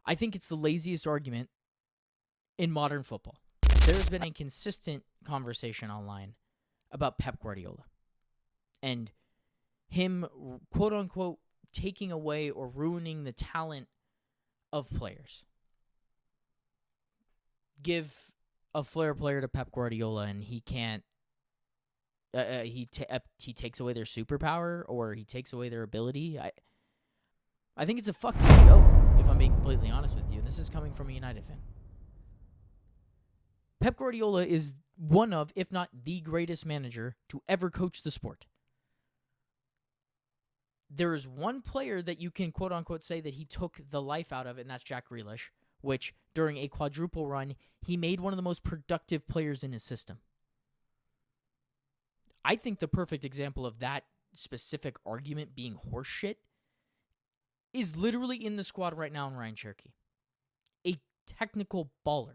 I think it's the laziest argument in modern football. There's been a consistent conversation online about Pep Guardiola and him, quote unquote, taking away or ruining the talent of players. Give a flair player to Pep Guardiola and he can't. He takes away their superpower or he takes away their ability. I think it's a fucking joke, if I'm being completely honest with you. And this is coming from a United fan. Pep Guardiola is one of, if not the greatest manager to ever coach the sport. There is one player that you can quote-unquote say that he took the life out of, and that's Jack Grealish, which during a quadruple run, he made one of the most productive players in his system. I think the perfect example of that specific argument being horseshit is literally in the squad right now in Ryan Cherky. A technical baller.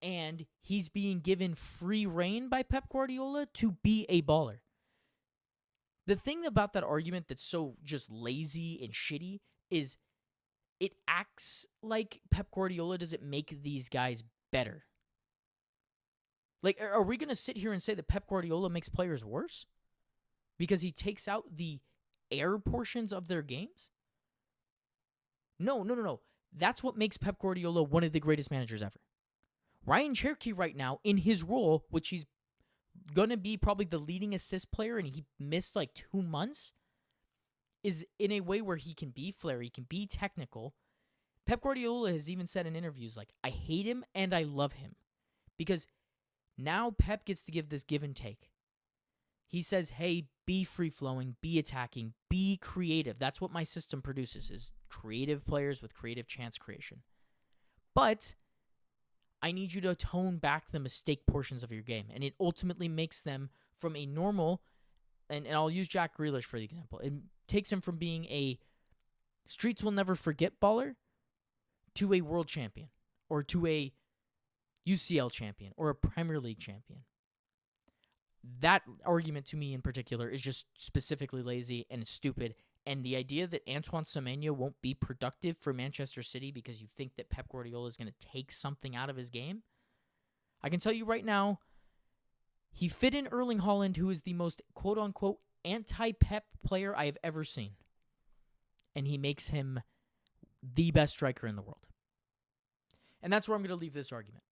And he's being given free reign by Pep Guardiola to be a baller. The thing about that argument that's so just lazy and shitty is it acts like Pep Guardiola doesn't make these guys better. Like, are we going to sit here and say that Pep Guardiola makes players worse? Because he takes out the air portions of their games? No. That's what makes Pep Guardiola one of the greatest managers ever. Ryan Cherky right now, in his role, which he's going to be probably the leading assist player, and he missed like 2 months, is in a way where he can be flair, he can be technical. Pep Guardiola has even said in interviews, like, I hate him and I love him. Because now Pep gets to give this give and take. He says, hey, be free-flowing, be attacking, be creative. That's what my system produces, is creative players with creative chance creation. But I need you to tone back the mistake portions of your game. And it ultimately makes them from a normal, and I'll use Jack Grealish for the example. It takes him from being a streets will never forget baller to a world champion or to a UCL champion or a Premier League champion. That argument to me in particular is just specifically lazy and stupid. And the idea that Antoine Semenyo won't be productive for Manchester City because you think that Pep Guardiola is going to take something out of his game, I can tell you right now, he fit in Erling Haaland, who is the most quote-unquote anti-Pep player I have ever seen. And he makes him the best striker in the world. And that's where I'm going to leave this argument.